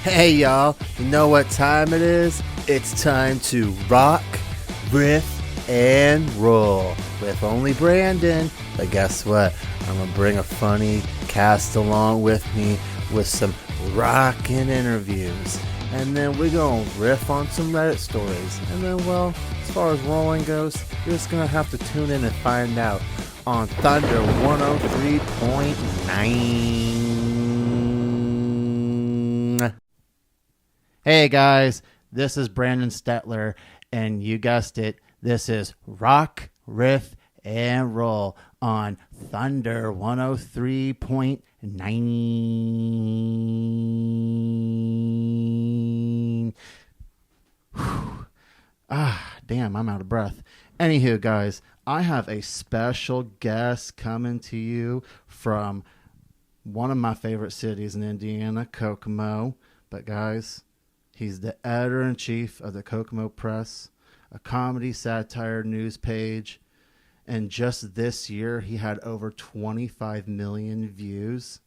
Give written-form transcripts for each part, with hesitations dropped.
Hey y'all, you know what time it is? It's time to rock, riff, and roll with only Brandon. But guess what? I'm gonna bring a funny cast along with me with some rockin' interviews. And then we're gonna riff on some Reddit stories. And then, well, as far as rolling goes, you're just gonna have to tune in and find out on Thunder 103.9. Hey guys, this is Brandon Stetler, and you guessed it, this is Rock, Riff, and Roll on Thunder 103.9. Damn, I'm out of breath. Anywho, guys, I have a special guest coming to you from one of my favorite cities in Indiana, Kokomo. But guys, he's the editor-in-chief of the Kokomo Press, a comedy satire news page. And just this year, he had over 25 million views.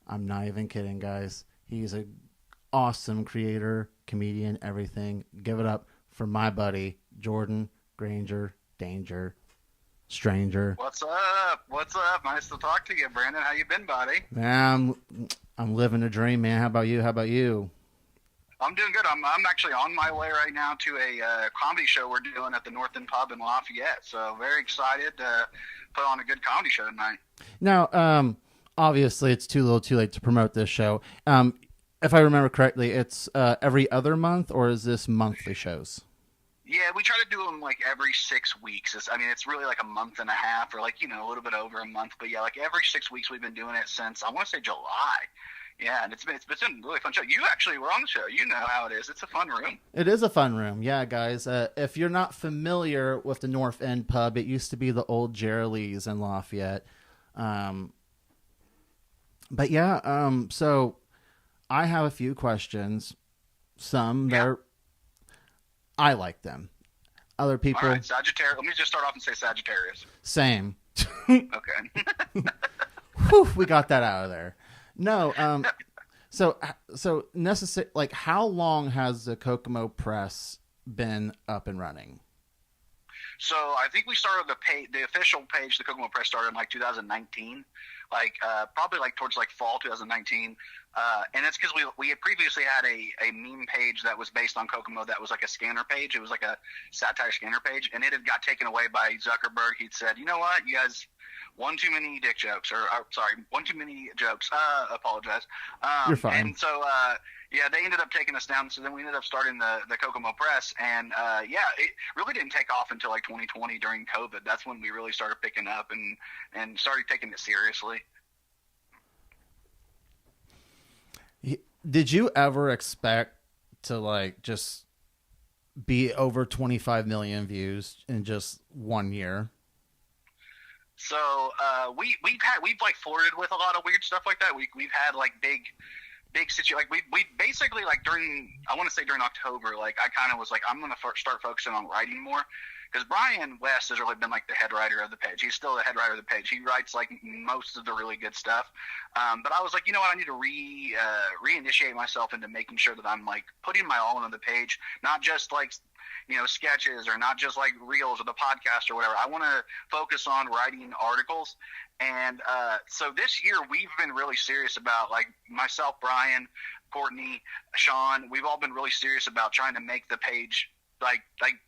I'm not even kidding, guys. He's an awesome creator, comedian, everything. Give it up for my buddy, Jordan Grainger, Danger, Stranger. What's up? What's up? Nice to talk to you, Brandon. How you been, buddy? Man, I'm living a dream, man. How about you? How about you? I'm doing good. I'm actually on my way right now to a comedy show we're doing at the North End Pub in Lafayette. So very excited to put on a good comedy show tonight. Now, obviously, it's too little too late to promote this show. If I remember correctly, it's every other month, or is this monthly shows? Yeah, we try to do them like every 6 weeks. It's really like a month and a half, or like, a little bit over a month. But yeah, like every 6 weeks we've been doing it since, I want to say July. Yeah, and it's been a really fun show. You actually were on the show. You know how it is. It's a fun room. It is a fun room. Yeah, guys. If you're not familiar with the North End Pub, it used to be the old Jerry's in Lafayette. But yeah, so I have a few questions. Some that are, I like them. Other people. All right, Sagittarius. Let me just start off and say Sagittarius. Same. Okay. Whew, we got that out of there. No, so necessary. Like, how long has the Kokomo Press been up and running? So I think we started the official page. The Kokomo Press started in like 2019, probably like towards like fall 2019, and it's because we had previously had a meme page that was based on Kokomo that was like a scanner page. It was like a satire scanner page, and it had got taken away by Zuckerberg. He'd said, you know what, you guys. One too many dick jokes, one too many jokes. Apologize. You're fine. And so, they ended up taking us down. So then we ended up starting the Kokomo Press, and it really didn't take off until like 2020 during COVID. That's when we really started picking up and started taking it seriously. Did you ever expect to like just be over 25 million views in just 1 year? So we've like flirted with a lot of weird stuff like that. We've had like big situation. Like we basically like during October, like I kind of was like, I'm gonna start focusing on writing more, because Brian West has really been like the head writer of the page. He's still the head writer of the page. He writes like most of the really good stuff. But I was like, you know what, I need to reinitiate myself into making sure that I'm like putting my all into the page, not just like sketches, or not just like reels or the podcast or whatever. I want to focus on writing articles. And so this year we've been really serious about, like, myself, Brian, Courtney, Sean, we've all been really serious about trying to make the page like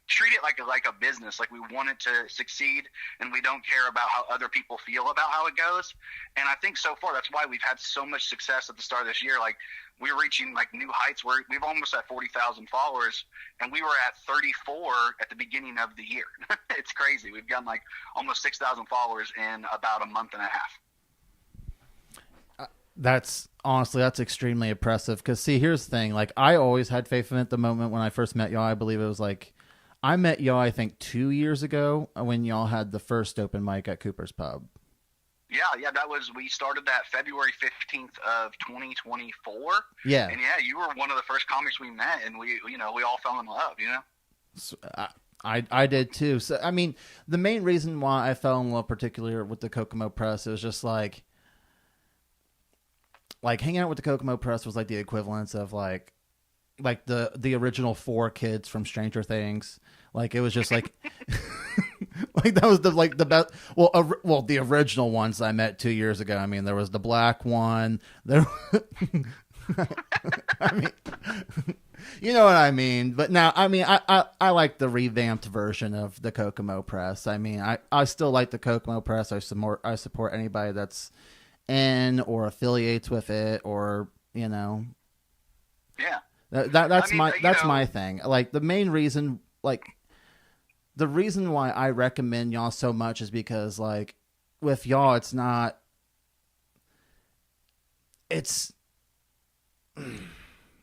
treat it like a business. Like, we want it to succeed, and we don't care about how other people feel about how it goes. And I think so far that's why we've had so much success at the start of this year. Like, we're reaching like new heights. We've almost at 40,000 followers, and we were at 34 at the beginning of the year. It's crazy. We've gotten like almost 6,000 followers in about a month and a half. That's extremely impressive. Because see, here's the thing. Like, I always had faith in it. The moment when I first met y'all, I believe it was like, I met y'all, I think 2 years ago when y'all had the first open mic at Cooper's Pub. Yeah, we started that February 15th of 2024. Yeah. And yeah, you were one of the first comics we met, and we all fell in love, So, I did too. So, I mean, the main reason why I fell in love particularly with the Kokomo Press, it was just like, like hanging out with the Kokomo Press was like the equivalence of like the original 4 kids from Stranger Things. Like it was just like like that was the best. Well, the original ones I met 2 years ago. I mean, there was the black one. There, I mean, you know what I mean. But now, I mean, I like the revamped version of the Kokomo Press. I mean, I still like the Kokomo Press. I support anybody that's in or affiliates with it, or you know. Yeah. That's my thing. Like the main reason, like the reason why I recommend y'all so much is because like with y'all, it's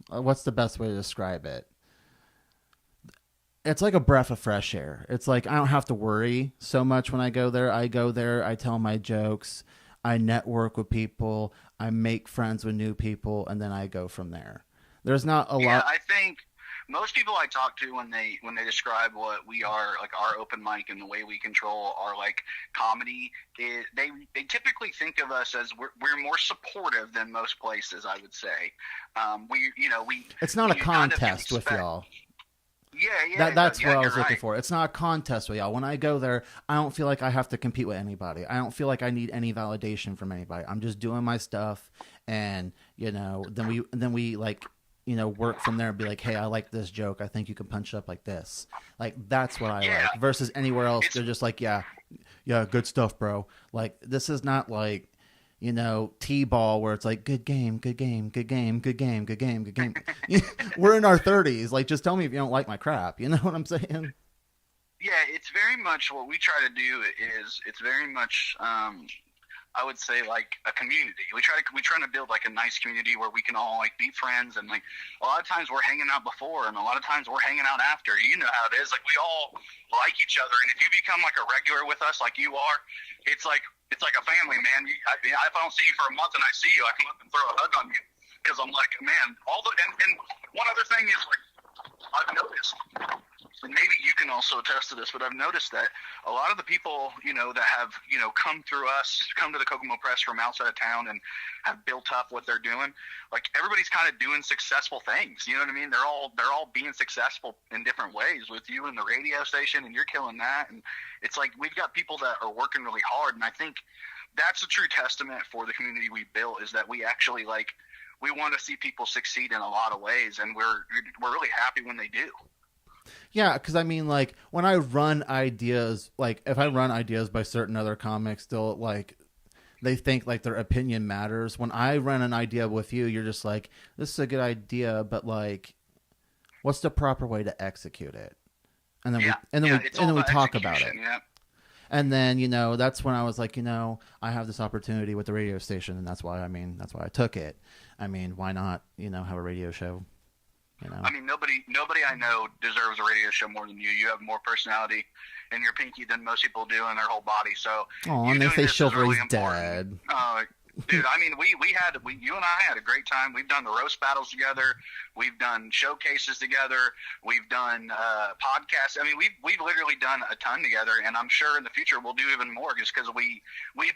what's the best way to describe it? It's like a breath of fresh air. It's like I don't have to worry so much when I go there. I go there, I tell my jokes, I network with people, I make friends with new people, and then I go from there. There's not a lot. Yeah, I think most people I talk to when they describe what we are, like our open mic and the way we control our like comedy, they typically think of us as we're more supportive than most places. I would say, It's not a contest with y'all. Yeah. That's what I was looking right. for. It's not a contest with y'all. When I go there, I don't feel like I have to compete with anybody. I don't feel like I need any validation from anybody. I'm just doing my stuff, and then we like. Work from there and be like, hey, I like this joke. I think you can punch it up like this. Like, that's what I like. Versus anywhere else, they're just like, yeah, good stuff, bro. Like, this is not like, T-ball where it's like, good game, good game, good game, good game, good game, good game. We're in our 30s. Like, just tell me if you don't like my crap. You know what I'm saying? Yeah, it's very much what we try to do is it's very much I would say like a community. We try to build like a nice community where we can all like be friends, and like a lot of times we're hanging out before and a lot of times we're hanging out after. You know how it is. Like we all like each other, and if you become like a regular with us like you are, it's like a family, man. If I don't see you for a month and I see you, I come up and throw a hug on you because I'm like, man, and one other thing is like I've noticed, and maybe you can also attest to this, but I've noticed that a lot of the people, that have, come through us, come to the Kokomo Press from outside of town and have built up what they're doing, like everybody's kind of doing successful things. You know what I mean? They're all being successful in different ways with you in the radio station, and you're killing that. And it's like we've got people that are working really hard, and I think that's a true testament for the community we built, is that we actually we want to see people succeed in a lot of ways, and we're really happy when they do. Yeah, because I mean, like when I run ideas, like if I run ideas by certain other comics, they'll like they think like their opinion matters. When I run an idea with you, you're just like, this is a good idea, but like, what's the proper way to execute it? And then we talk about it. Yeah. And then, that's when I was like, I have this opportunity with the radio station, and that's why I took it. I mean, why not, have a radio show? I mean, nobody I know deserves a radio show more than you. You have more personality in your pinky than most people do in their whole body. So, and they say Chivalry's dead. Dude, I mean, you and I had a great time. We've done the roast battles together. We've done showcases together. We've done podcasts. I mean, we've literally done a ton together, and I'm sure in the future we'll do even more, just because we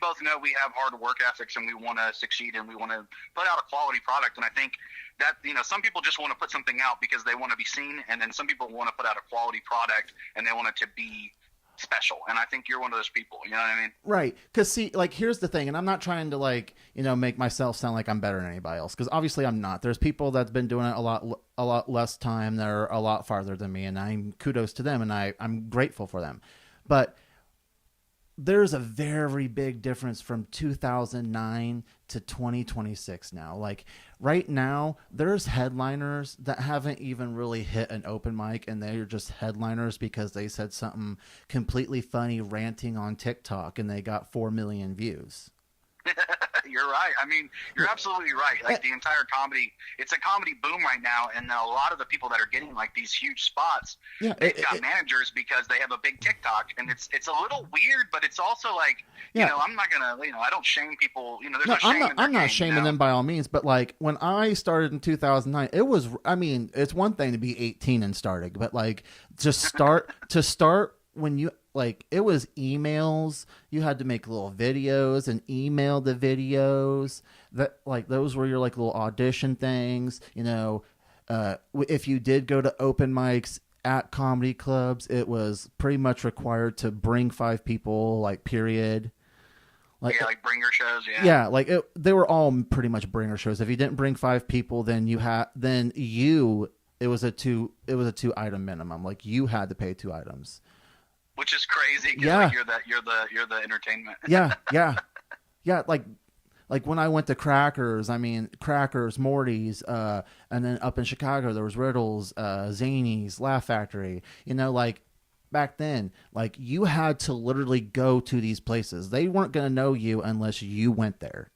both know we have hard work ethics and we want to succeed and we want to put out a quality product. And I think that some people just want to put something out because they want to be seen, and then some people want to put out a quality product and they want it to be special, and I think you're one of those people. You know what I mean? Right. Because see, like, here's the thing, and I'm not trying to make myself sound like I'm better than anybody else, because obviously I'm not. There's people that's been doing it a lot less time, that are a lot farther than me, and I'm kudos to them, and I'm grateful for them. But there's a very big difference from 2009 to 2026 now. Like right now, there's headliners that haven't even really hit an open mic, and they're just headliners because they said something completely funny ranting on TikTok and they got 4 million views. You're right. I mean, you're absolutely right. Like the entire comedy, it's a comedy boom right now, and a lot of the people that are getting like these huge spots, they've got managers because they have a big TikTok, and it's a little weird, but it's also like, I'm not gonna, I don't shame people. There's no shame. I'm not shaming them by all means, but like when I started in 2009, it was, I mean, it's one thing to be 18 and starting, but like to start when like it was emails. You had to make little videos and email the videos. That like those were your like little audition things. If you did go to open mics at comedy clubs, it was pretty much required to bring 5 people. Like period. Like, yeah, like bringer shows, yeah. Yeah, like they were all pretty much bringer shows. If you didn't bring 5 people, then it was a 2-item minimum. Like you had to pay 2 items. Which is crazy. Yeah, like you're the entertainment. yeah. Like when I went to Crackers, Morty's, and then up in Chicago there was Riddles, Zany's, Laugh Factory. Like back then, like you had to literally go to these places. They weren't going to know you unless you went there.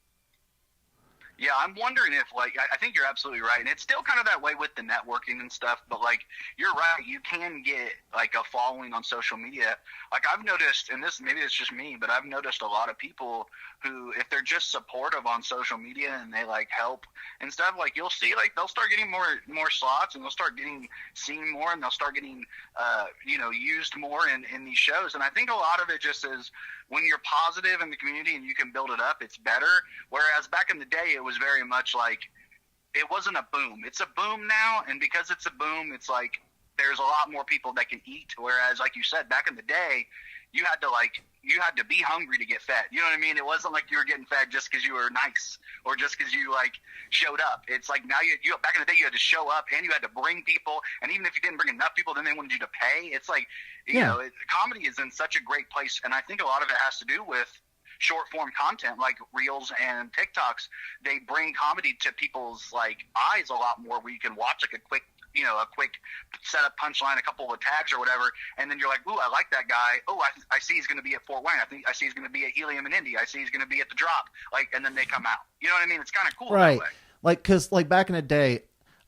Yeah, I'm wondering if, like, I think you're absolutely right. And it's still kind of that way with the networking and stuff. But, like, you're right. You can get, like, a following on social media. Like, I've noticed, and maybe it's just me, but I've noticed a lot of people who, if they're just supportive on social media and they, like, help and stuff, like, you'll see, like, they'll start getting more slots and they'll start getting seen more and they'll start getting, used more in these shows. And I think a lot of it just is, when you're positive in the community and you can build it up, it's better. Whereas back in the day, it was very much like it wasn't a boom. It's a boom now, and because it's a boom, it's like there's a lot more people that can eat. Whereas, like you said, back in the day, you had to be hungry to get fed. You know what I mean? It wasn't like you were getting fed just because you were nice or just because you like showed up. It's like now you back in the day you had to show up and you had to bring people, and even if you didn't bring enough people, then they wanted you to pay. It's like comedy is in such a great place, and I think a lot of it has to do with short form content like Reels and TikToks. They bring comedy to people's like eyes a lot more, where you can watch like a quick setup punchline, a couple of tags or whatever, and then you're like, ooh, I like that guy. Oh, I see he's going to be at Fort Wayne. I see he's going to be at Helium in Indy. I see he's going to be at the Drop. Like, and then they come out. You know what I mean? It's kind of cool, right? That way. Like, because like back in the day,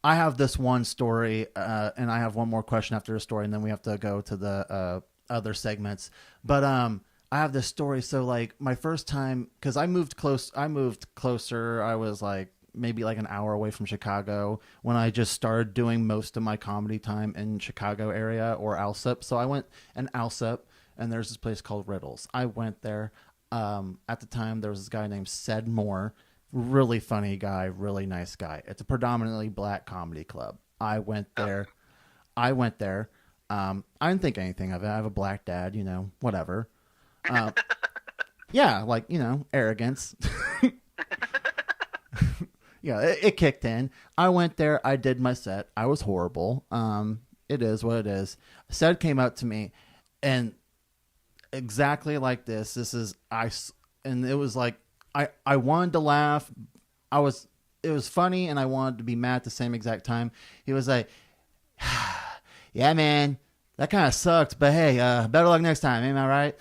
I have this one story, and I have one more question after the story, and then we have to go to the other segments. But I have this story. So like my first time, because I moved closer. I was like maybe like an hour away from Chicago when I just started doing most of my comedy time in Chicago area or Alsip. So I went in Alsip, and there's this place called Riddles. I went there. At the time, there was this guy named Sed Moore. Really funny guy, really nice guy. It's a predominantly black comedy club. I went there. I didn't think anything of it. I have a black dad, whatever. Yeah, like, arrogance. Yeah, it kicked in. I went there. I did my set. I was horrible. It is what it is. Sed came up to me, and exactly like this. And it was like I wanted to laugh. It was funny, and I wanted to be mad at the same exact time. He was like, "Yeah, man, that kind of sucked, but hey, better luck next time. Am I right?"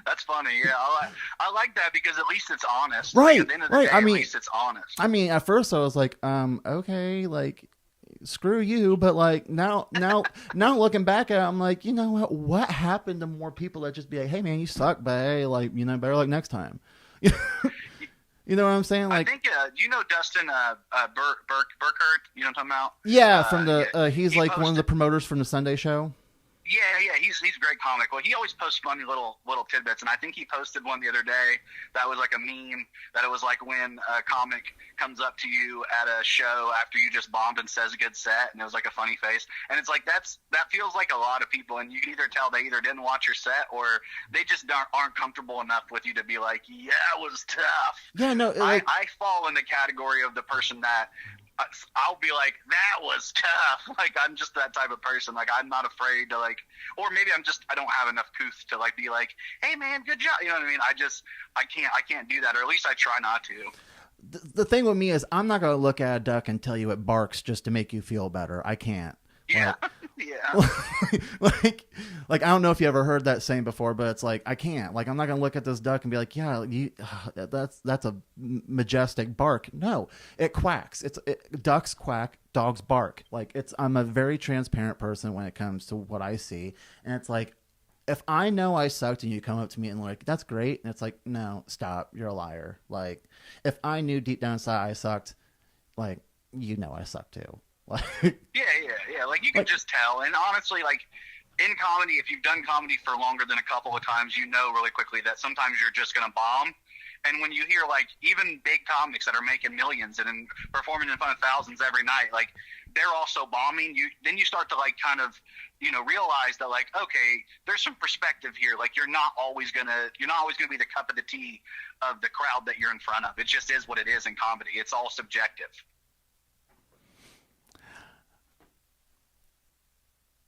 That's funny. Yeah, I like that because at least it's honest. Right. Like, at the end of the day, at least it's honest. I mean, at first I was like, okay, like, screw you. But like now looking back at it, I'm like, you know what happened to more people that just be like, hey man, you suck, but hey, like, better luck next time. You know what I'm saying? Like, I think you know Dustin Burkert. You know what I'm talking about? Yeah, from the he's like one of the promoters from the Sunday Show. Yeah, he's a great comic. Well, he always posts funny little tidbits, and I think he posted one the other day that was like a meme that it was like when a comic comes up to you at a show after you just bombed and says a good set, and it was like a funny face, and it's like that feels like a lot of people, and you can either tell they either didn't watch your set or they just aren't comfortable enough with you to be like, yeah, it was tough. Yeah, no, like, I fall in the category of the person that I'll be like, that was tough. Like, I'm just that type of person. Like, I'm not afraid to, like, or maybe I don't have enough couth to, like, be like, hey man, good job. You know what I mean? I can't do that, or at least I try not to. The thing with me is I'm not going to look at a duck and tell you it barks just to make you feel better. I can't. Yeah. Yeah. like I don't know if you ever heard that saying before, but it's like, I can't. Like, I'm not going to look at this duck and be like, yeah, that's a majestic bark. No, it quacks. Ducks quack, dogs bark. Like, I'm a very transparent person when it comes to what I see. And it's like, if I know I sucked and you come up to me and like, that's great. And it's like, no, stop. You're a liar. Like, if I knew deep down inside I sucked, like, I suck too. Like, Yeah. Like you can just tell. And honestly, like in comedy, if you've done comedy for longer than a couple of times, you know really quickly that sometimes you're just gonna bomb. And when you hear like even big comics that are making millions and performing in front of thousands every night, like they're also bombing. Then you start to like kind of realize that like okay, there's some perspective here. Like you're not always gonna be the cup of the tea of the crowd that you're in front of. It just is what it is in comedy. It's all subjective.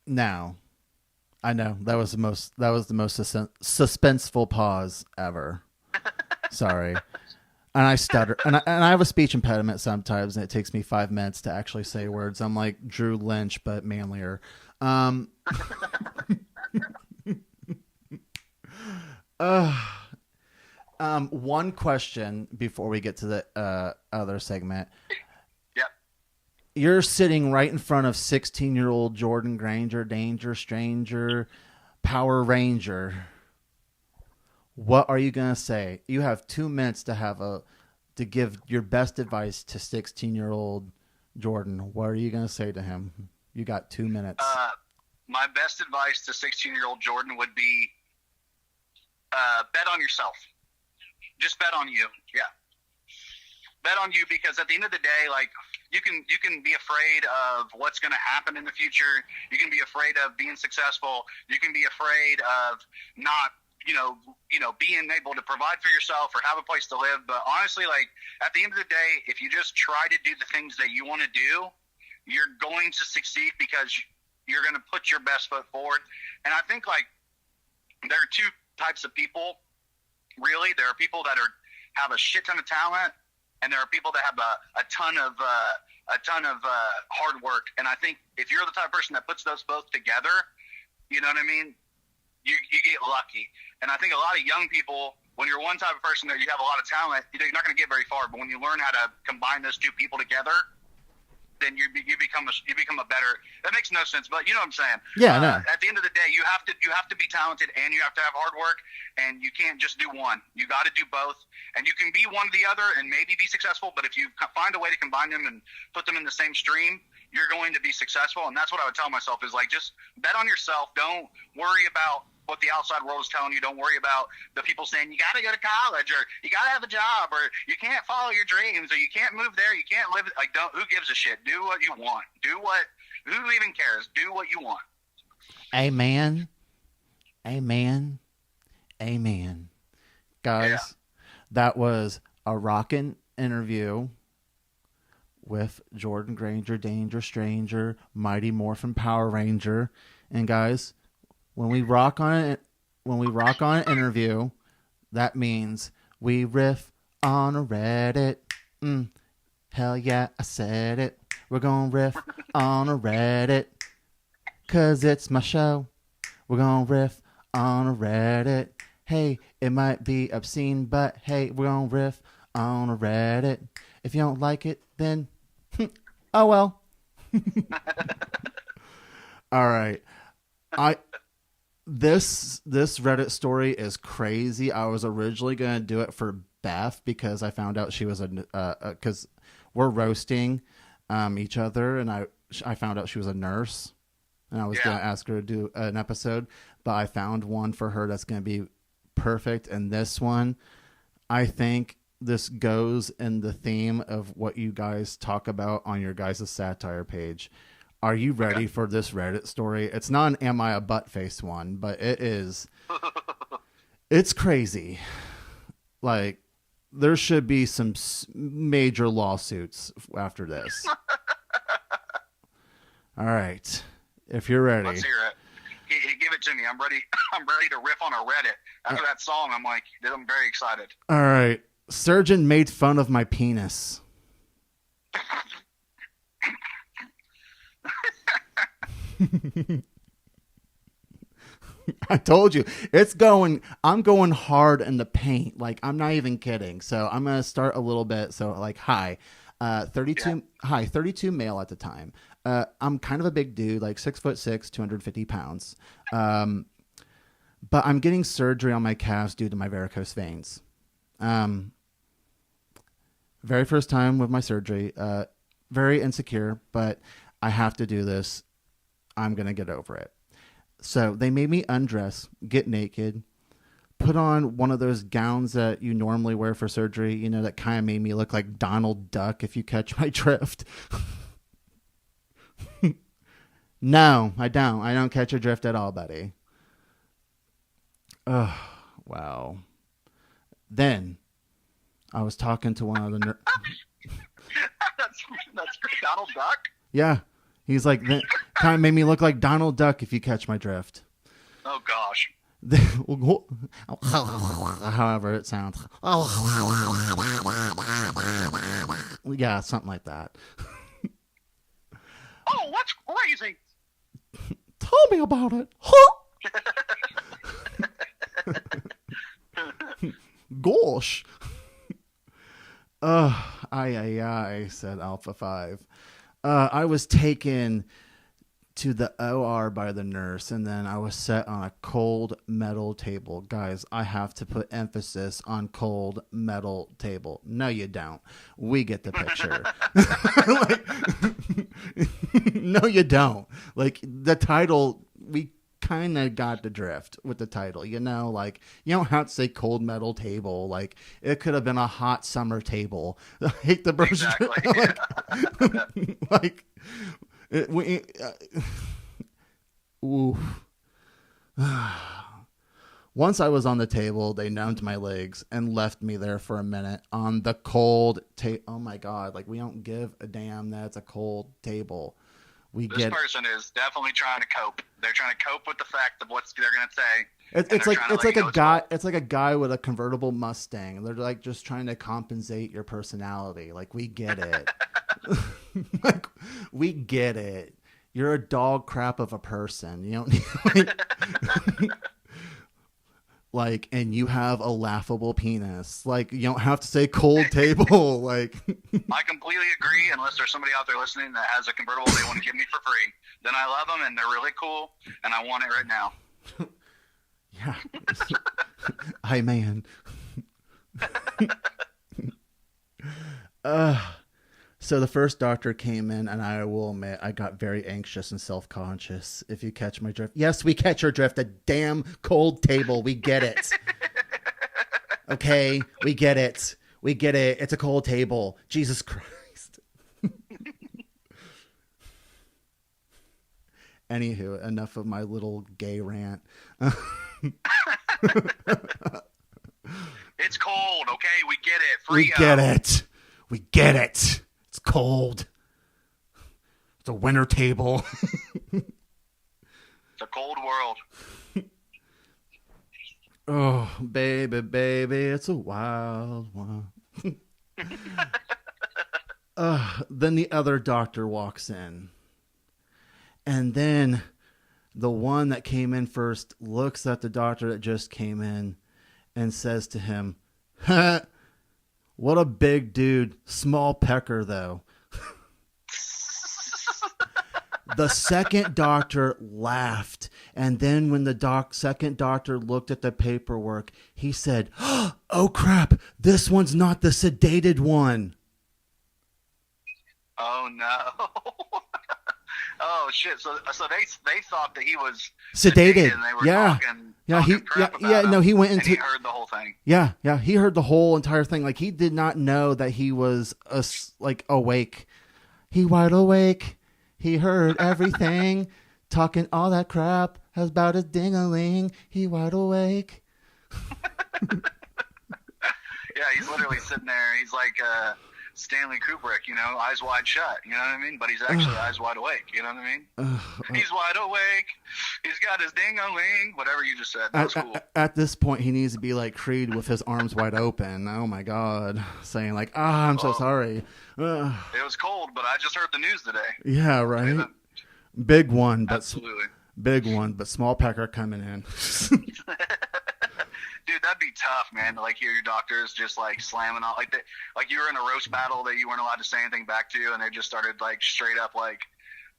now, I know that was the most suspenseful pause ever. Sorry. And I stutter, and I have a speech impediment sometimes, and it takes me 5 minutes to actually say words. I'm like Drew Lynch, but manlier. One question before we get to the other segment. Yep. You're sitting right in front of 16-year-old Jordan Grainger, Danger Stranger, Power Ranger. What are you gonna say? You have 2 minutes to give your best advice to 16-year-old Jordan. What are you gonna say to him? You got 2 minutes. My best advice to 16-year-old Jordan would be bet on yourself. Just bet on you. Yeah. Bet on you, because at the end of the day, like you can be afraid of what's going to happen in the future. You can be afraid of being successful. You can be afraid of not being able to provide for yourself or have a place to live. But honestly, like at the end of the day, if you just try to do the things that you want to do, you're going to succeed because you're going to put your best foot forward. And I think like there are two types of people. Really, there are people that have a shit ton of talent, and there are people that have a ton of hard work. And I think if you're the type of person that puts those both together, you know what I mean, you get lucky. And I think a lot of young people, when you're one type of person that you have a lot of talent, you're not going to get very far. But when you learn how to combine those two people together, then you become a better. That makes no sense, but you know what I'm saying. Yeah, I know. At the end of the day, you have to be talented and you have to have hard work, and you can't just do one. You got to do both, and you can be one or the other and maybe be successful. But if you find a way to combine them and put them in the same stream, you're going to be successful. And that's what I would tell myself is like just bet on yourself. Don't worry about what the outside world is telling you. Don't worry about the people saying you got to go to college or you got to have a job or you can't follow your dreams or you can't move there. You can't live. Like, who gives a shit? Do what you want. Who even cares? Do what you want. Amen. Amen. Amen. Guys, That was a rockin' interview with Jordan Grainger, Danger Stranger, Mighty Morphin Power Ranger. And guys, when we rock on an interview, that means we riff on a Reddit. Hell yeah, I said it. We're gonna riff on a Reddit, 'cause it's my show. We're gonna riff on a Reddit. Hey, it might be obscene, but hey, we're gonna riff on a Reddit. If you don't like it, then oh well. All right. This Reddit story is crazy. I was originally going to do it for Beth because I found out she was because we're roasting each other, and I found out she was a nurse, and I was going to ask her to do an episode, but I found one for her that's going to be perfect. And this one, I think this goes in the theme of what you guys talk about on your guys' satire page. Are you ready for this Reddit story? It's not an Am I a Buttface one, but it is. It's crazy. Like, there should be some major lawsuits after this. All right. If you're ready. Let's hear it. Give it to me. I'm ready. I'm ready to riff on a Reddit. After that song, I'm very excited. All right. Surgeon made fun of my penis. I told you I'm going hard in the paint. Like, I'm not even kidding. So I'm going to start a little bit. So like, hi, 32 male at the time. I'm kind of a big dude, like 6'6", 250 pounds. But I'm getting surgery on my calves due to my varicose veins. Very first time with my surgery, very insecure, but I have to do this. I'm going to get over it. So they made me undress, get naked, put on one of those gowns that you normally wear for surgery, you know, that kind of made me look like Donald Duck, if you catch my drift. No, I don't. I don't catch a drift at all, buddy. Oh, wow. Then I was talking to one of the that's Donald Duck? Yeah. He's like, kind of made me look like Donald Duck, if you catch my drift. Oh, gosh. However it sounds. Yeah, something like that. Oh, what's crazy? Tell me about it. Huh? Gosh. I said Alpha 5. I was taken to the OR by the nurse, and then I was set on a cold metal table. Guys, I have to put emphasis on cold metal table. No, you don't. We get the picture. No, you don't. Like, the title, we kind of got the drift with the title, you know, like, you don't have to say cold metal table. Like, it could have been a hot summer table. I hate the version. Exactly. Like once I was on the table, they numbed my legs and left me there for a minute on the cold table. Oh my God. Like, we don't give a damn that it's a cold table. This person is definitely trying to cope. They're trying to cope with the fact of what they're going to say. It's like a guy with a convertible Mustang. They're like just trying to compensate your personality. Like, we get it. Like, we get it. You're a dog crap of a person. You don't need like, and you have a laughable penis. Like, you don't have to say cold table. Like, I completely agree. Unless there's somebody out there listening that has a convertible they want to give me for free, then I love them and they're really cool, and I want it right now. Yeah. Hi, man. So the first doctor came in, and I will admit I got very anxious and self-conscious, if you catch my drift. Yes, we catch your drift. A damn cold table. We get it. Okay? We get it. We get it. It's a cold table. Jesus Christ. Anywho, enough of my little gay rant. It's cold, okay? We get it. We get it. We get it. It's cold. It's a winter table. It's a cold world. Oh, baby, baby, it's a wild one. Then the other doctor walks in. And then the one that came in first looks at the doctor that just came in and says to him, what a big dude. Small pecker, though. The second doctor laughed. And then when the second doctor looked at the paperwork, he said, oh, crap. This one's not the sedated one. Oh, no. Oh, shit. So they thought that he was sedated. And they were yeah. He went into. And he heard the whole thing. Yeah. He heard the whole entire thing. Like, he did not know that he was awake. He wide awake. He heard everything. Talking all that crap about his ding-a-ling. He wide awake. Yeah, he's literally sitting there. He's like Stanley Kubrick, you know, eyes wide shut. You know what I mean? But he's actually eyes wide awake. You know what I mean? He's wide awake. He's got his ding-a-ling. Whatever you just said. That was cool. At this point, he needs to be like Creed with his arms wide open. Oh, my God. Saying like, I'm so sorry. It was cold, but I just heard the news today. Yeah, right? Big one. Absolutely. Big one, but small pecker coming in. Dude, that'd be tough, man. To like hear your doctors just like slamming on, like you were in a roast battle that you weren't allowed to say anything back to, and they just started like straight up like,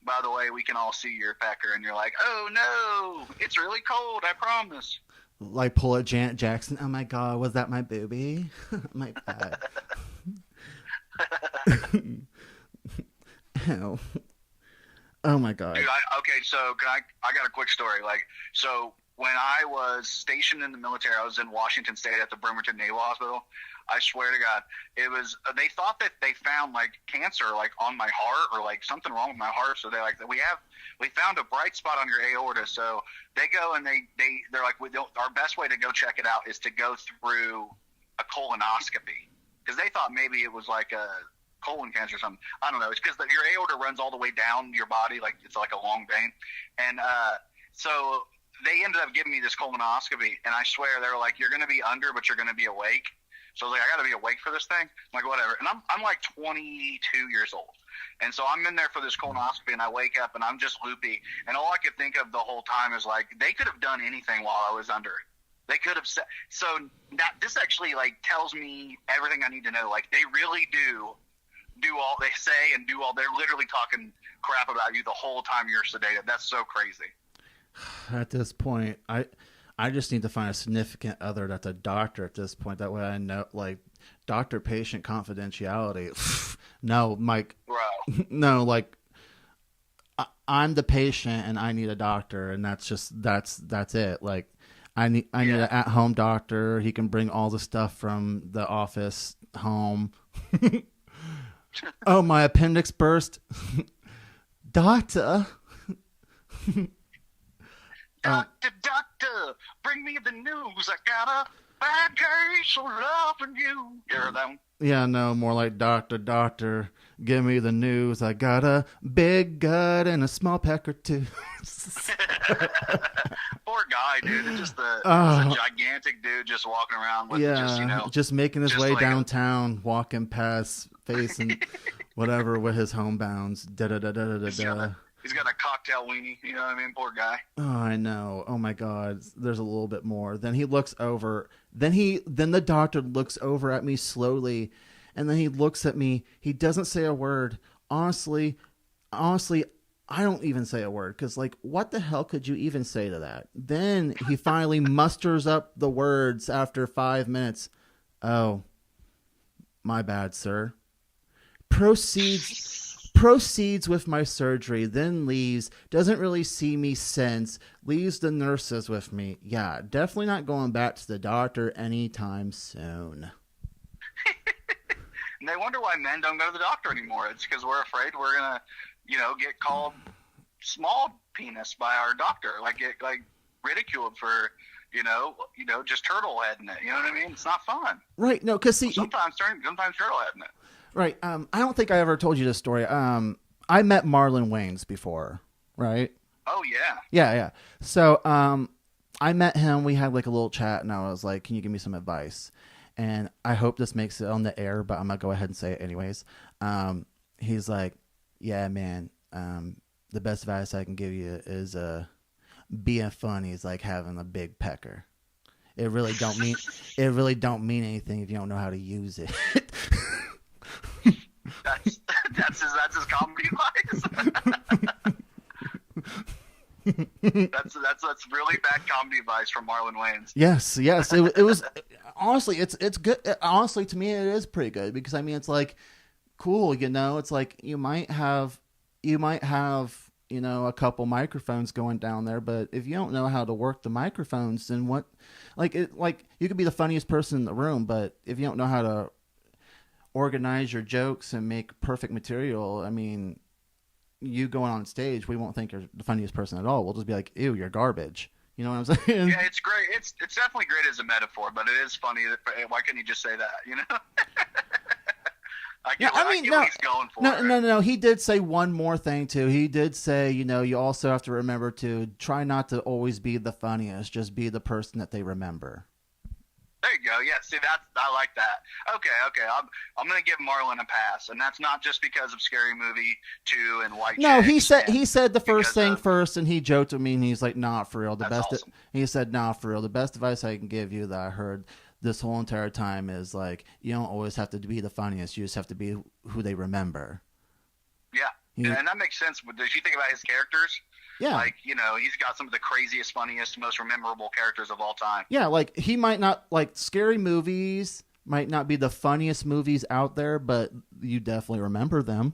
by the way, we can all see your pecker, and you're like, oh no, it's really cold, I promise. Like pull a Janet Jackson. Oh my God, was that my booby? My bad. Oh my god. Dude, okay, so I got a quick story. Like, so when I was stationed in the military, I was in Washington State at the Bremerton Naval Hospital. I swear to God, it was. They thought that they found like cancer, like on my heart, or like something wrong with my heart. So they're like, we found a bright spot on your aorta. So they go and they're like, our best way to go check it out is to go through a colonoscopy, because they thought maybe it was like a colon cancer or something. I don't know. It's because your aorta runs all the way down your body, like it's like a long vein. And so they ended up giving me this colonoscopy, and I swear they were like, you're going to be under, but you're going to be awake. So I was like, I got to be awake for this thing. I'm like, whatever. And I'm like 22 years old. And so I'm in there for this colonoscopy, and I wake up, and I'm just loopy. And all I could think of the whole time is like, they could have done anything while I was under. They could have said. So this actually like tells me everything I need to know. Like, they really do all they say and do all. They're literally talking crap about you the whole time you're sedated. That's so crazy. At this point, I just need to find a significant other that's a doctor at this point. That way I know, like, doctor-patient confidentiality. No, Mike. Bro. No, like, I'm the patient and I need a doctor, and that's it. Like, I need an at-home doctor. He can bring all the stuff from the office home. Oh, my appendix burst. Doctor. Doctor, bring me the news. I got a bad case of loving you. You heard that one? Yeah, no, more like doctor, give me the news. I got a big gut and a small pecker too. Poor guy, dude. It's just it's a gigantic dude just walking around with just making his way like downtown, walking past, facing whatever with his homebounds. He's got a cocktail weenie, you know what I mean? Poor guy. Oh, I know. Oh my God. There's a little bit more. Then he looks over. Then the doctor looks over at me slowly, and then he looks at me. He doesn't say a word. Honestly, I don't even say a word, because, like, what the hell could you even say to that? Then he finally musters up the words after 5 minutes. Oh, my bad, sir. Proceeds with my surgery, then leaves, doesn't really see me since, leaves the nurses with me. Yeah, definitely not going back to the doctor anytime soon. And they wonder why men don't go to the doctor anymore. It's because we're afraid we're going to, get called small penis by our doctor, get ridiculed for, just turtle heading it. You know what I mean? It's not fun. Right. No, because sometimes turtle heading it. Right. I don't think I ever told you this story. I met Marlon Wayans before, right? Oh, yeah. Yeah. So I met him. We had like a little chat, and I was like, can you give me some advice? And I hope this makes it on the air, but I'm going to go ahead and say it anyways. He's like, yeah, man, the best advice I can give you is being funny is like having a big pecker. It really don't mean anything if you don't know how to use it. That's his comedy advice. that's really bad comedy advice from Marlon Wayans. Yes. It was honestly, it's good. Honestly, to me, it is pretty good, because I mean, it's like cool. It's like you might have a couple microphones going down there, but if you don't know how to work the microphones, then what? Like you could be the funniest person in the room, but if you don't know how to organize your jokes and make perfect material, I mean, you going on stage, we won't think you're the funniest person at all. We'll just be like, ew, you're garbage. You know what I'm saying? Yeah, it's great. It's definitely great as a metaphor, but it is funny. Why couldn't you just say that? I get what he's going for. No. He did say one more thing too. He did say, you also have to remember to try not to always be the funniest. Just be the person that they remember. There you go. Yeah, see, I like that. Okay. I'm going to give Marlon a pass, and that's not just because of Scary Movie 2 and White. No, he said the first thing first, and he joked with me, and he's like, "Nah, for real, awesome. He said, "Nah, for real, the best advice I can give you that I heard this whole entire time is like, you don't always have to be the funniest. You just have to be who they remember." Yeah, and that makes sense. Did you think about his characters? Yeah. He's got some of the craziest, funniest, most memorable characters of all time. Yeah, like he might not, like, Scary Movies might not be the funniest movies out there, but you definitely remember them.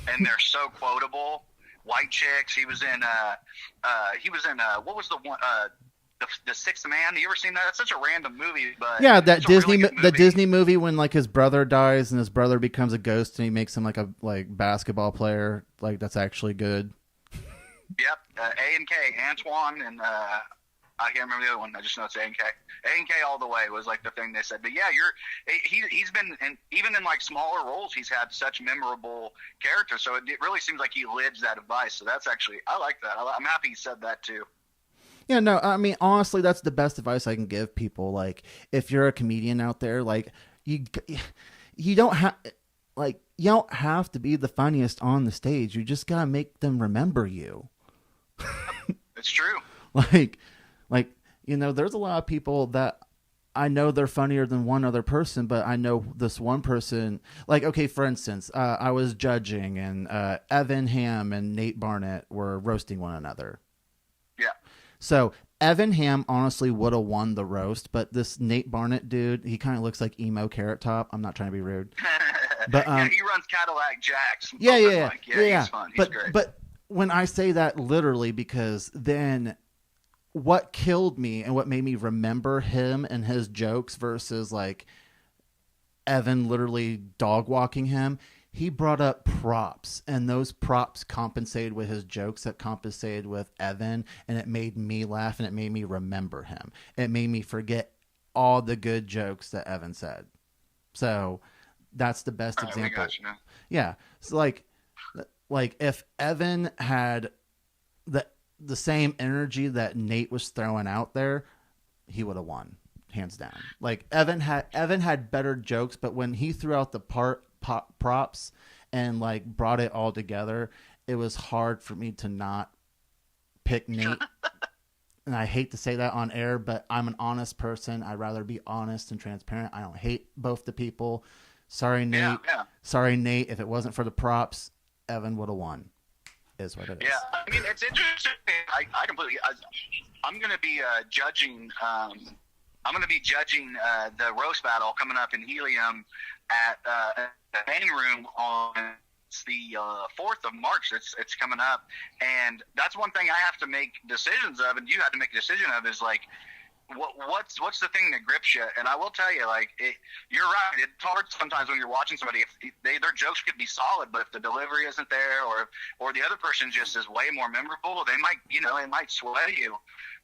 And they're so quotable. White Chicks. He was in what was the one the Sixth Man? You ever seen that? That's such a random movie, but Yeah, that it's a really good the movie. Disney movie when like his brother dies and his brother becomes a ghost and he makes him like a basketball player. Like that's actually good. Yep, A and K, Antoine, and I can't remember the other one. I just know it's A and K. A and K all the way was like the thing they said. But yeah, he's been even in like smaller roles, he's had such memorable characters. So it really seems like he lives that advice. So that's actually, I like that. I'm happy he said that too. Yeah, no, I mean honestly, that's the best advice I can give people. Like if you're a comedian out there, like you don't have you don't have to be the funniest on the stage. You just gotta make them remember you. It's true. like there's a lot of people that I know they're funnier than one other person, but I know this one person, like, okay, for instance, I was judging and Evan Ham and Nate Barnett were roasting one another. Yeah. So Evan Ham honestly would have won the roast, but this Nate Barnett dude, he kind of looks like emo Carrot Top. I'm not trying to be rude. But yeah, he runs Cadillac Jacks. Yeah. He's fun. He's great. But when I say that literally, because then what killed me and what made me remember him and his jokes versus like Evan literally dog walking him, he brought up props, and those props compensated with his jokes that compensated with Evan, and it made me laugh and it made me remember him. It made me forget all the good jokes that Evan said. So that's the best example. We got you. Yeah. So like if Evan had the same energy that Nate was throwing out there, he would have won, hands down. Like Evan had better jokes, but when he threw out the props and like brought it all together, it was hard for me to not pick Nate. And I hate to say that on air, but I'm an honest person. I'd rather be honest and transparent. I don't hate both the people. Sorry, Nate. Yeah. Sorry, Nate. If it wasn't for the props, Evan would have won. Is what it is. Yeah, I mean, it's interesting. I completely. I'm going to be judging. I'm going to be judging the roast battle coming up in Helium at the main room on the 4th of March. It's coming up, and that's one thing I have to make decisions of, and you have to make a decision of is like. What's the thing that grips you? And I will tell you, like, you're right. It's hard sometimes when you're watching somebody. If their jokes could be solid, but if the delivery isn't there, or the other person just is way more memorable, they might, it might sway you.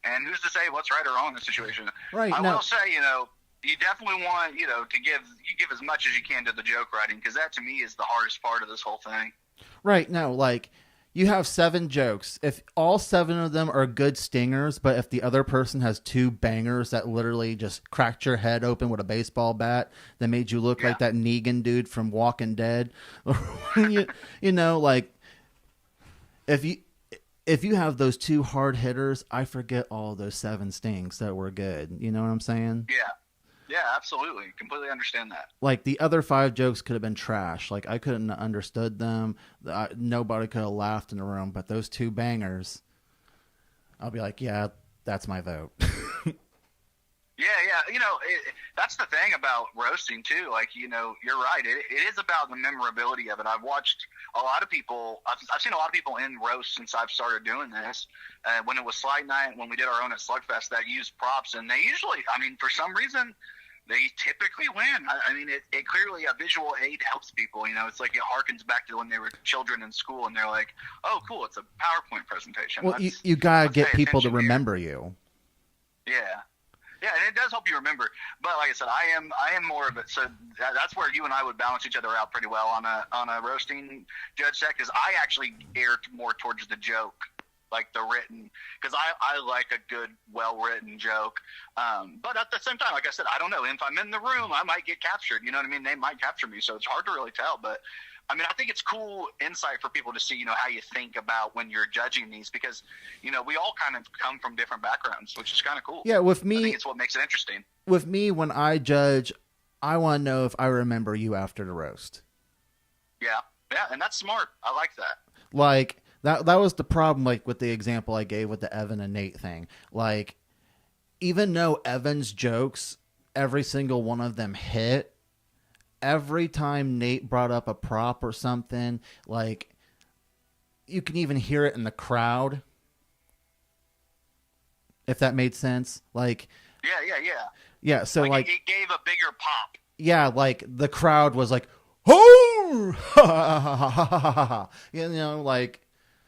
And who's to say what's right or wrong in the situation? Right. I will say, you definitely want, to give as much as you can to the joke writing, because that to me is the hardest part of this whole thing. Right. No, like. You have 7 jokes. If all 7 of them are good stingers, but if the other person has 2 bangers that literally just cracked your head open with a baseball bat that made you look like that Negan dude from Walking Dead, like if you have those 2 hard hitters, I forget all those 7 stings that were good. You know what I'm saying? Yeah. Yeah, absolutely. Completely understand that. Like the other 5 jokes could have been trash. Like I couldn't have understood them. Nobody could have laughed in the room. But those 2 bangers, I'll be like, yeah, that's my vote. Yeah. That's the thing about roasting too. Like, you're right. It is about the memorability of it. I've watched a lot of people. I've seen a lot of people in roast since I've started doing this. When it was Slide Night, when we did our own at Slugfest, that used props, and they usually, for some reason, they typically win. I mean, it clearly, a visual aid helps people. It's like it harkens back to when they were children in school, and they're like, "Oh, cool! It's a PowerPoint presentation." Well, you gotta get people to remember you. Yeah. Yeah, and it does help you remember. But like I said, I am more of it. So that's where you and I would balance each other out pretty well on a roasting judge set, because I actually err more towards the joke, like the written, because I like a good, well-written joke. But at the same time, like I said, I don't know. If I'm in the room, I might get captured. You know what I mean? They might capture me, so it's hard to really tell. But I think it's cool insight for people to see, how you think about when you're judging these, because, we all kind of come from different backgrounds, which is kind of cool. Yeah, with me, I think it's what makes it interesting. With me, when I judge, I want to know if I remember you after the roast. Yeah, and that's smart. I like that. Like, that was the problem, like, with the example I gave with the Evan and Nate thing. Like, even though Evan's jokes, every single one of them hit, every time Nate brought up a prop or something, like, you can even hear it in the crowd. If that made sense. Like, yeah. So like it gave a bigger pop. Yeah, like the crowd was like, oh, ha, ha, ha, ha, ha, ha, ha. You know, like,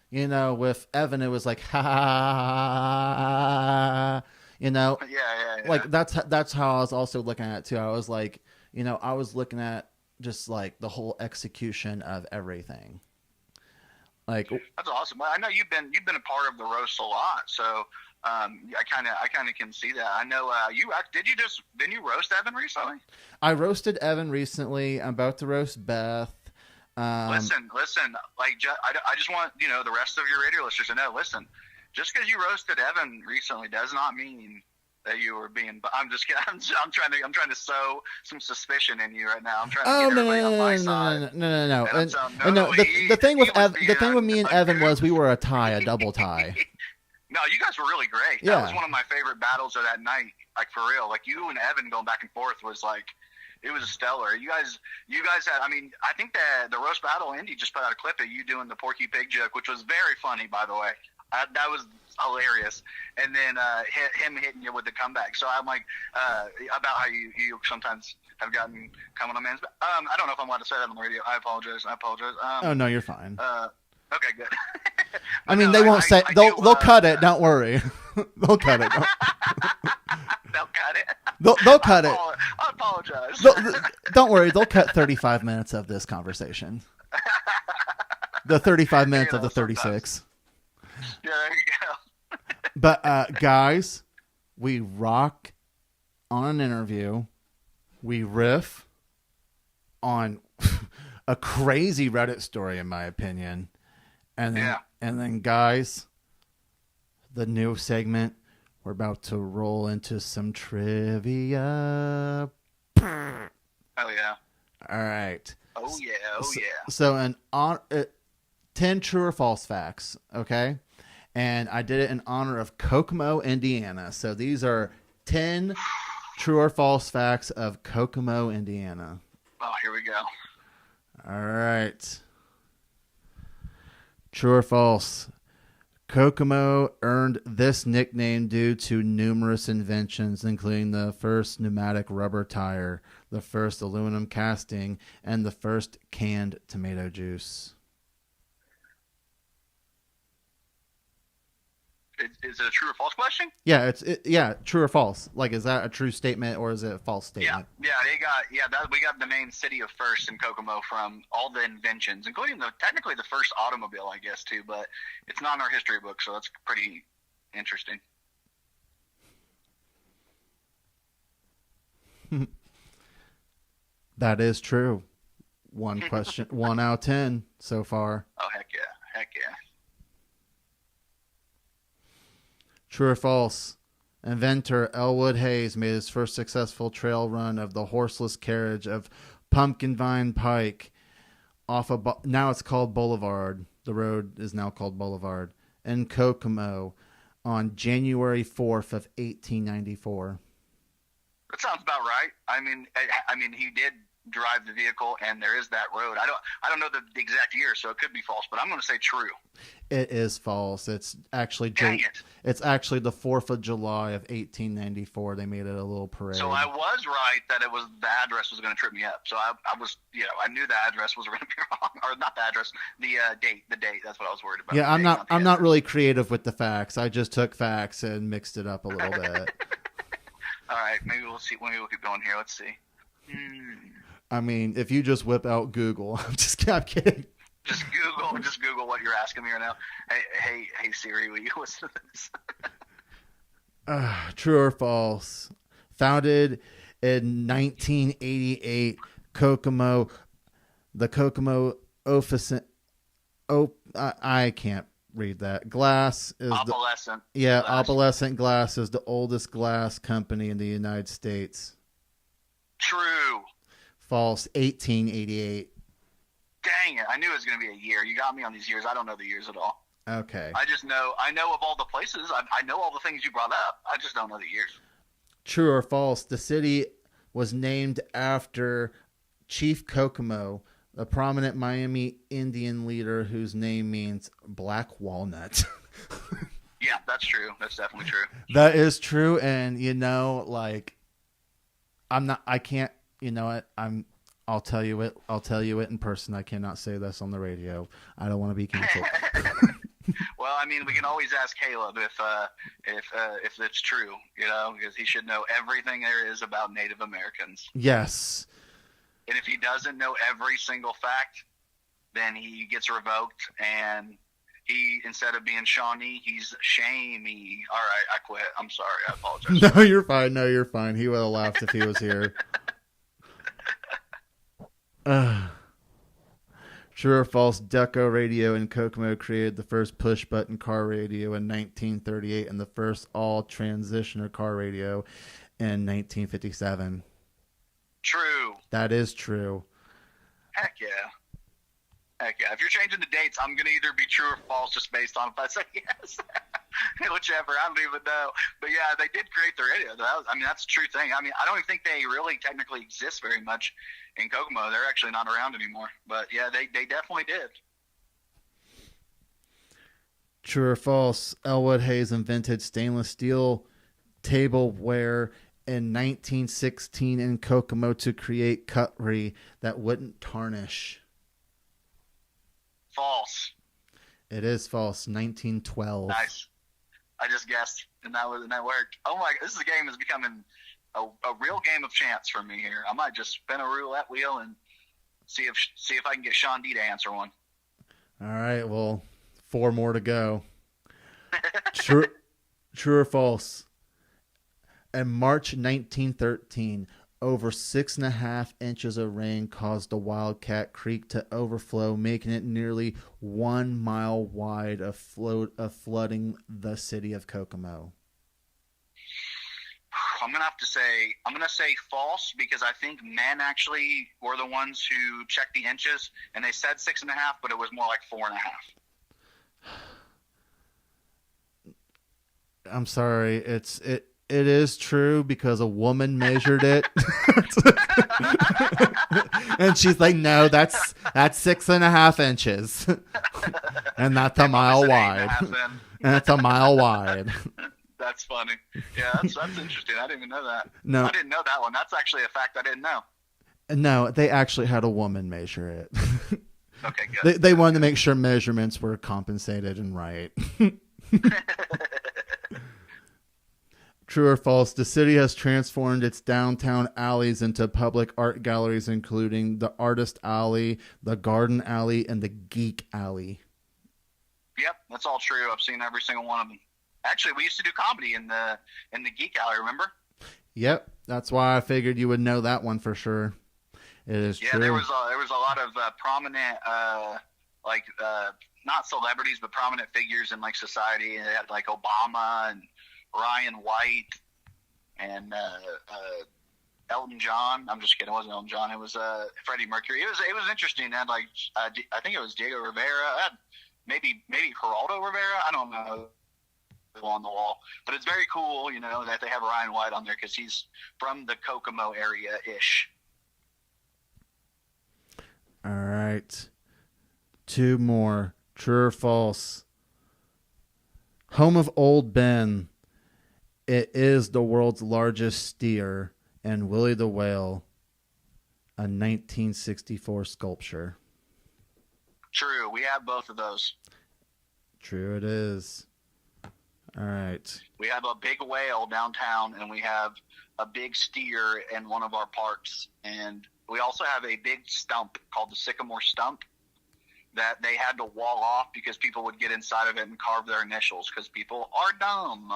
you know, with Evan, it was like, ha, ha, ha, ha, you know, Yeah. Like that's how I was also looking at it too. I was like, you know, I was looking at just like the whole execution of everything. Like, that's awesome. I know you've been a part of the roast a lot, so I kind of can see that. I know didn't you roast Evan recently? I roasted Evan recently. I'm about to roast Beth. Listen. Like, I just want the rest of your radio listeners to know. Listen, just because you roasted Evan recently does not mean that you were being. I'm just kidding. I'm trying to sow some suspicion in you right now. I'm trying to get everybody on my side. No. No. The thing with me and Evan was we were a double tie. No, you guys were really great. Yeah. That was one of my favorite battles of that night. Like, for real. Like, you and Evan going back and forth was like, it was stellar. You guys had. I mean, I think that the roast battle, Indy just put out a clip of you doing the Porky Pig joke, which was very funny, by the way. That was hilarious. And then him hitting you with the comeback. So I'm like, about how you sometimes have gotten coming on man's. I don't know if I'm allowed to say that on the radio. I apologize. Oh no, you're fine. Okay, good. I mean, they won't say they'll cut it. Don't worry, they'll cut it. They'll cut it. They'll cut it. I apologize. Don't worry, they'll cut 35 minutes of this conversation. The 35 minutes of the 36. Yeah, there you go. But guys, we rock on an interview. We riff on a crazy Reddit story, in my opinion. And then guys, the new segment, we're about to roll into some trivia. Oh yeah. All right. Oh yeah. So 10 true or false facts, okay? And I did it in honor of Kokomo, Indiana. So these are 10 true or false facts of Kokomo, Indiana. Oh, here we go. All right. True or false? Kokomo earned this nickname due to numerous inventions, including the first pneumatic rubber tire, the first aluminum casting, and the first canned tomato juice. Is it a true or false question? Yeah, true or false. Like, is that a true statement or is it a false statement? We got the main city of first in Kokomo from all the inventions, including technically the first automobile, I guess, too, but it's not in our history book, so that's pretty interesting. That is true. One question, 1 out of 10 so far. Oh, heck yeah. True or false? Inventor Elwood Hayes made his first successful trail run of the horseless carriage of Pumpkin Vine Pike now it's called Boulevard. The road is now called Boulevard in Kokomo on January 4th of 1894. That sounds about right. I mean, he did drive the vehicle, and there is that road. I don't know the exact year, so it could be false, but I'm going to say true. It is false. It's actually It's actually the 4th of July of 1894. They made it a little parade. So I was right that the address was going to trip me up. So I was, I knew the address was going to be wrong, or not the address, the date. That's what I was worried about. Yeah, I'm not really creative with the facts. I just took facts and mixed it up a little bit. All right, maybe we'll see. Maybe we'll keep going here. Let's see. I mean, if you just whip out Google, I'm kidding. Just Google what you're asking me right now. Hey Siri, will you listen to this? True or false? Founded in 1988, the Kokomo I can't read that. Glass is opalescent. Opalescent glass is the oldest glass company in the United States. True. False. 1888. Dang it! I knew it was going to be a year. You got me on these years. I don't know the years at all. Okay. I know of all the places. I know all the things you brought up. I just don't know the years. True or false? The city was named after Chief Kokomo, a prominent Miami Indian leader whose name means black walnut. Yeah, that's true. That's definitely true. That is true, and like I can't. You know what? I'll tell you it. I'll tell you it in person. I cannot say this on the radio. I don't want to be canceled. Well, I mean, we can always ask Caleb if it's true, because he should know everything there is about Native Americans. Yes. And if he doesn't know every single fact, then he gets revoked, and he, instead of being Shawnee, he's Shamey. All right, I quit. I'm sorry. I apologize. No, you're fine. No, you're fine. He would have laughed if he was here. True or false, Deco Radio in Kokomo created the first push-button car radio in 1938 and the first all-transitioner car radio in 1957. True. That is true. Heck yeah. Heck yeah. If you're changing the dates, I'm going to either be true or false just based on if I say yes. Whichever. I don't even know. But yeah, they did create the radio. That's a true thing. I don't even think they really technically exist very much in Kokomo. They're actually not around anymore. But yeah, they definitely did. True or false, Elwood Hayes invented stainless steel tableware in 1916 in Kokomo to create cutlery that wouldn't tarnish. False. It is false. 1912. Nice. I just guessed, and that worked. Oh my! This game is becoming a real game of chance for me here. I might just spin a roulette wheel and see if I can get Sean D to answer one. All right. Well, 4 more to go. True or false? In March 1913, over 6.5 inches of rain caused the Wildcat Creek to overflow, making it nearly 1 mile wide of flooding the city of Kokomo. I'm gonna say false, because I think men actually were the ones who checked the inches, and they said 6.5, but it was more like 4.5. I'm sorry. It is true because a woman measured it. And she's like, no, that's 6.5 inches. And that's a mile wide. And it's a mile wide. That's funny. Yeah, that's interesting. I didn't even know that. No. I didn't know that one. That's actually a fact I didn't know. No, they actually had a woman measure it. Okay, good. They wanted to make sure measurements were compensated and right. True or false, the city has transformed its downtown alleys into public art galleries, including the Artist Alley, the Garden Alley, and the Geek Alley. Yep, that's all true. I've seen every single one of them. Actually, we used to do comedy in the Geek Alley, remember? Yep, that's why I figured you would know that one for sure. It is true. Yeah, there was a lot of prominent, not celebrities, but prominent figures in like society. They had like Obama and Ryan White and Elton John. I'm just kidding. It wasn't Elton John. It was Freddie Mercury. It was interesting. It had like I think it was Diego Rivera. It had maybe Geraldo Rivera. I don't know. On the wall, but it's very cool, that they have Ryan White on there because he's from the Kokomo area ish. All right, 2 more. True or false? Home of Old Ben. It is the world's largest steer, and Willie the Whale, a 1964 sculpture. True, we have both of those. True it is. All right. We have a big whale downtown, and we have a big steer in one of our parks. And we also have a big stump called the Sycamore Stump that they had to wall off because people would get inside of it and carve their initials because people are dumb.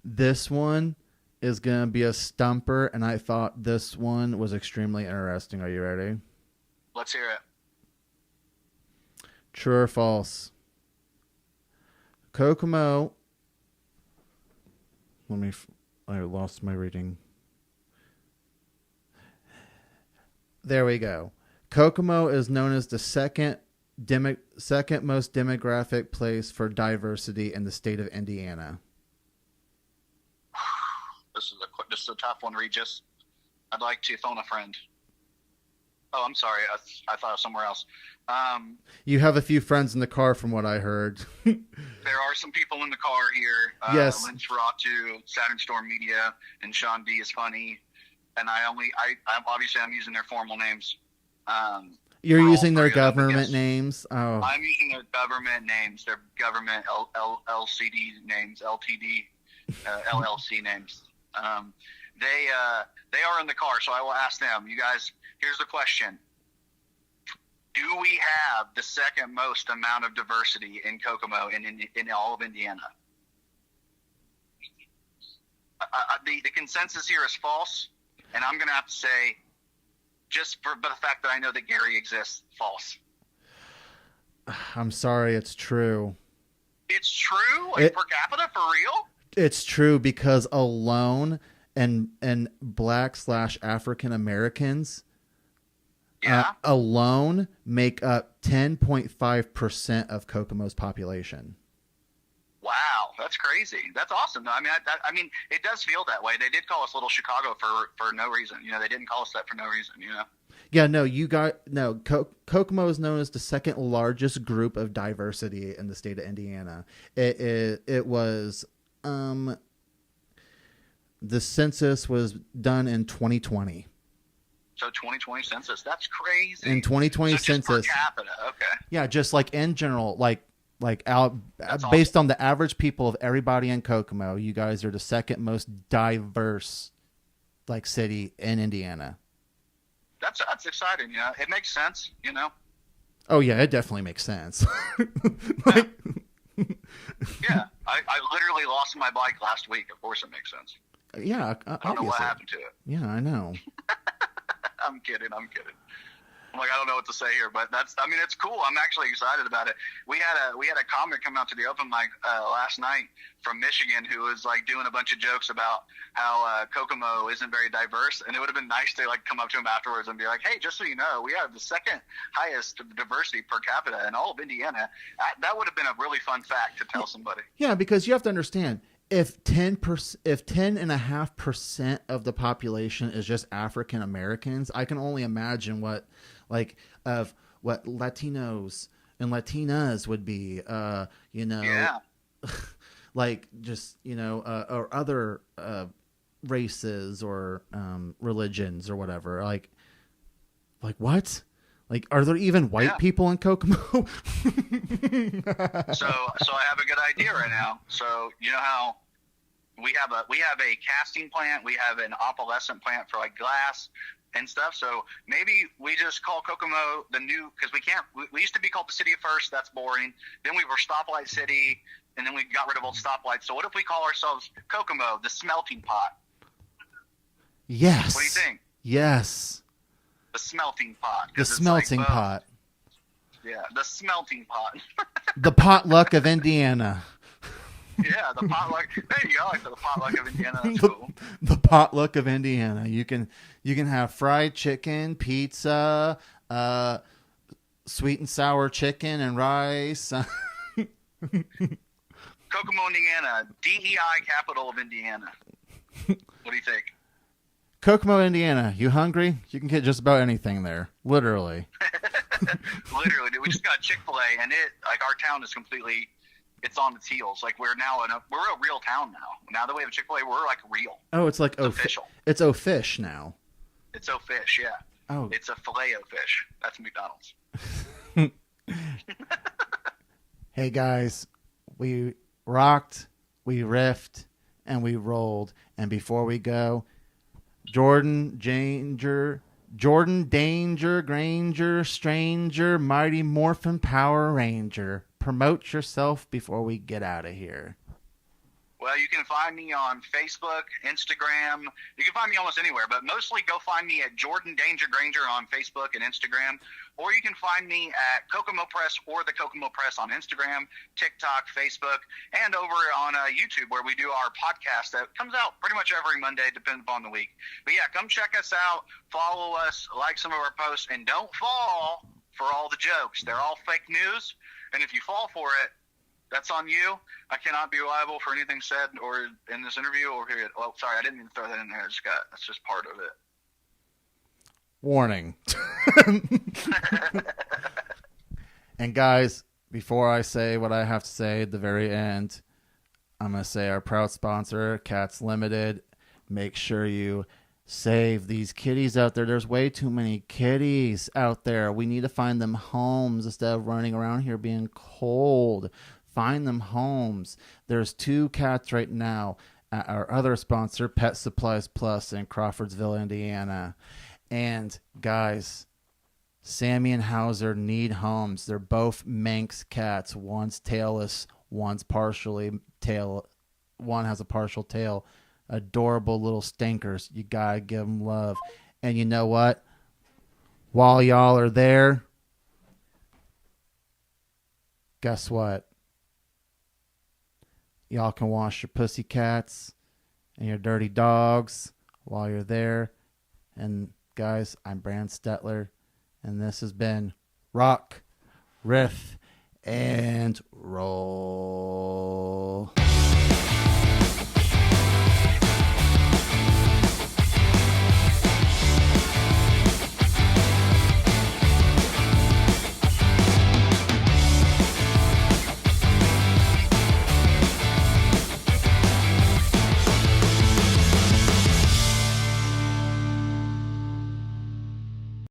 This one is going to be a stumper, and I thought this one was extremely interesting. Are you ready? Let's hear it. True or false? Kokomo. I lost my reading. There we go. Kokomo is known as the second most demographic place for diversity in the state of Indiana. The This is a tough one, Regis. I'd like to phone a friend. Oh, I'm sorry. I thought it was somewhere else. You have a few friends in the car, from what I heard. There are some people in the car here. Yes. Lynch Ratu, Saturn Storm Media, and Sean D is funny. And I'm obviously I'm using their formal names. You're using their government names? Oh. I'm using their government names, their government LCD names, LTD, LLC names. They are in the car, so I will ask them. You guys, here's the question. Do we have the second most amount of diversity in Kokomo in all of Indiana? The consensus here is false, and I'm going to have to say, just for the fact that I know that Gary exists, false. I'm sorry, it's true. It's true? Like per capita, for real? It's true because alone and Black/African Americans alone make up 10.5% of Kokomo's population. Wow, that's crazy. That's awesome. I mean, it does feel that way. They did call us Little Chicago for no reason. You know, they didn't call us that for no reason. You know. Yeah, no. Kokomo is known as the second largest group of diversity in the state of Indiana. It was the census was done in 2020. So 2020 census, that's crazy. In 2020 so census, per capita, okay. Yeah, just like in general, like out awesome. based on the average people of everybody in Kokomo, you guys are the second most diverse city in Indiana. That's exciting. Yeah, it makes sense. You know. Oh yeah, it definitely makes sense. Yeah, I literally lost my bike last week. Of course, it makes sense. Yeah, I don't know what happened to it. Yeah, I know. I'm kidding. I'm like, I don't know what to say here, but it's cool. I'm actually excited about it. We had a comic come out to the open mic last night from Michigan who was like doing a bunch of jokes about how Kokomo isn't very diverse, and it would have been nice to like come up to him afterwards and be like, hey, just so you know, we have the second highest diversity per capita in all of Indiana. That would have been a really fun fact to tell somebody. Yeah, because you have to understand, if 10.5% of the population is just African Americans, I can only imagine what Latinos and Latinas would be, Yeah. or other races or religions or whatever. Like what? Like, are there even white people in Kokomo? So I have a good idea right now. So you know how we have a casting plant, we have an opalescent plant for like glass and stuff. So maybe we just call Kokomo the new, because we used to be called the City of First. That's boring. Then we were Stoplight City, and then we got rid of old stoplights. So what if we call ourselves Kokomo, the Smelting Pot? Yes. What do you think? Yes. The Smelting Pot. The Smelting Pot. Yeah, the Smelting Pot. The potluck of Indiana. Yeah, the potluck. There you go. I like the potluck of Indiana. That's cool. The potluck of Indiana. You can have fried chicken, pizza, sweet and sour chicken, and rice. Kokomo, Indiana, DEI capital of Indiana. What do you think? Kokomo, Indiana. You hungry? You can get just about anything there. Literally. Literally, dude. We just got Chick-fil-A, and our town is completely, it's on its heels. Like, we're a real town now. Now that we have Chick-fil-A, we're like real. Oh, it's like official. It's O-Fish now. It's O-Fish, yeah. Oh. It's a Filet-O-Fish. That's McDonald's. Hey guys, we rocked, we riffed, and we rolled. And before we go, Jordan Danger, Grainger, Stranger, Mighty Morphin Power Ranger. Promote yourself before we get out of here. Well, you can find me on Facebook, Instagram. You can find me almost anywhere, but mostly go find me at Jordan Danger Grainger on Facebook and Instagram. Or you can find me at Kokomo Press or the Kokomo Press on Instagram, TikTok, Facebook, and over on YouTube where we do our podcast that comes out pretty much every Monday, depending upon the week. But yeah, come check us out, follow us, like some of our posts, and don't fall for all the jokes. They're all fake news, and if you fall for it, That's on you. I cannot be liable for anything said or in this interview or period. Well, sorry, I didn't mean to throw that in there. That's just part of it. Warning. And guys, before I say what I have to say at the very end, I'm going to say our proud sponsor, Cats Limited. Make sure you save these kitties out there. There's way too many kitties out there. We need to find them homes instead of running around here being cold. Find them homes. There's 2 cats right now at our other sponsor, Pet Supplies Plus in Crawfordsville, Indiana. And guys, Sammy and Hauser need homes. They're both Manx cats. One's tailless, one's partially tail. One has a partial tail. Adorable little stinkers. You gotta give them love. And you know what? While y'all are there, guess what? Y'all can wash your pussy cats and your dirty dogs while you're there. And guys, I'm Brand Stetler, and this has been Rock, Riff, and Roll.